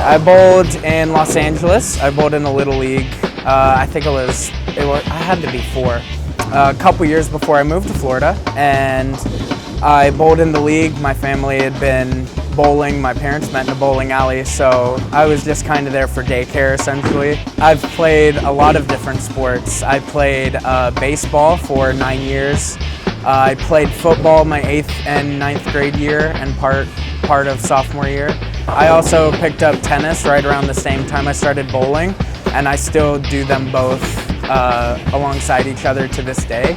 I bowled in Los Angeles. I bowled in the Little League. I think I had to be 4. A couple years before I moved to Florida, and I bowled in the league. My family had been bowling. My parents met in a bowling alley, so I was just kind of there for daycare, essentially. I've played a lot of different sports. I played baseball for 9 years. I played football my 8th and 9th grade year and part of sophomore year. I also picked up tennis right around the same time I started bowling, and I still do them both alongside each other to this day.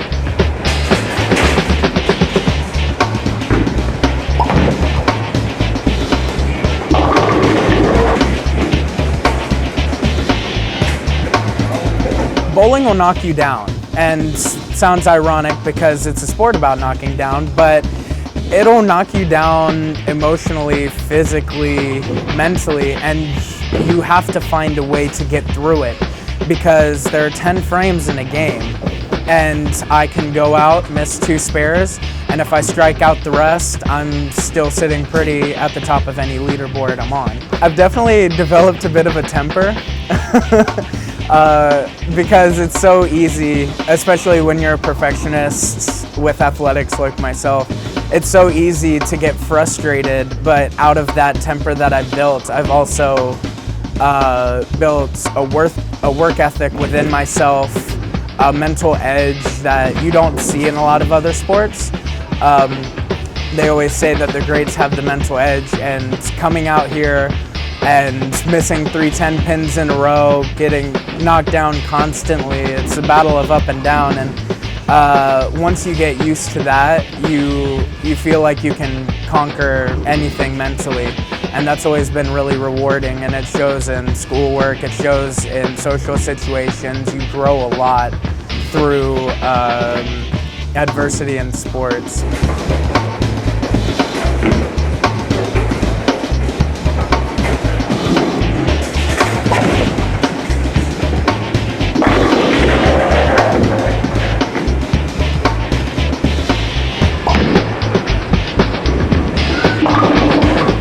Bowling will knock you down, and sounds ironic because it's a sport about knocking down, but it'll knock you down emotionally, physically, mentally, and you have to find a way to get through it because there are 10 frames in a game, and I can go out, miss 2 spares, and if I strike out the rest, I'm still sitting pretty at the top of any leaderboard I'm on. I've definitely developed a bit of a temper. Because it's so easy, especially when you're a perfectionist with athletics like myself, it's so easy to get frustrated, but out of that temper that I've built, I've also built a work ethic within myself, a mental edge that you don't see in a lot of other sports. They always say that the greats have the mental edge, and coming out here and missing 3 10 pins in a row, getting knocked down constantly. It's a battle of up and down, and once you get used to that, you feel like you can conquer anything mentally, and that's always been really rewarding, and it shows in schoolwork, it shows in social situations. You grow a lot through adversity in sports.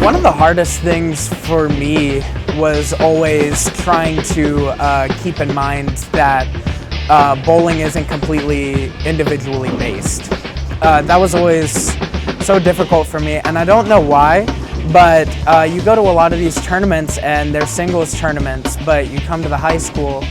One of the hardest things for me was always trying to keep in mind that bowling isn't completely individually based. That was always so difficult for me, and I don't know why, but you go to a lot of these tournaments and they're singles tournaments, but you come to the high school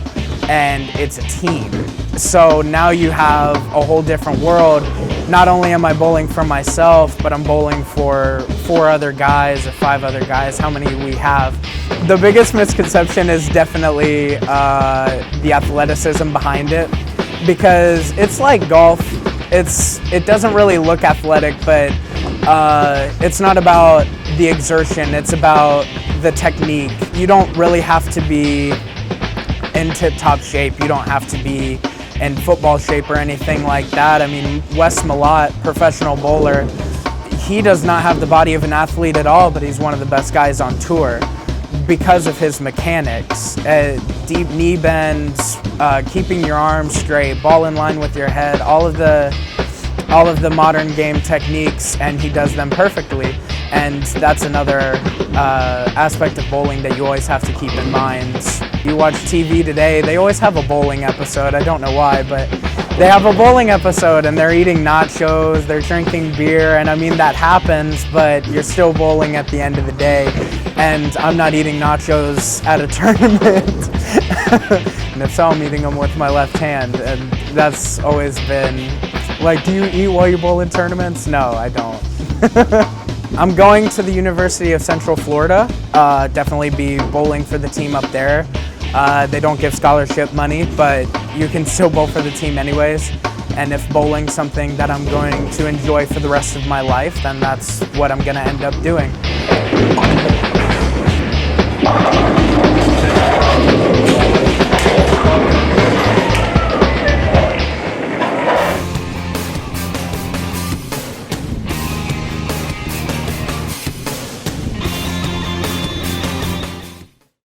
and it's a team. So now you have a whole different world. Not only am I bowling for myself, but I'm bowling for 4 other guys or 5 other guys, how many we have. The biggest misconception is definitely the athleticism behind it, because it's like golf. It doesn't really look athletic, but it's not about the exertion, it's about the technique. You don't really have to be in tip-top shape. You don't have to be in football shape or anything like that. I mean, Wes Malott, professional bowler, he does not have the body of an athlete at all, but he's one of the best guys on tour because of his mechanics. Deep knee bends, keeping your arms straight, ball in line with your head, all of the modern game techniques, and he does them perfectly. And that's another aspect of bowling that you always have to keep in mind. You watch TV today, they always have a bowling episode. I don't know why, but they have a bowling episode and they're eating nachos, they're drinking beer, and I mean, that happens, but you're still bowling at the end of the day. And I'm not eating nachos at a tournament. And if so, I'm eating them with my left hand, and that's always been, like, do you eat while you bowl in tournaments? No, I don't. I'm going to the University of Central Florida, definitely be bowling for the team up there. They don't give scholarship money, but you can still bowl for the team anyways. And if bowling's something that I'm going to enjoy for the rest of my life, then that's what I'm going to end up doing.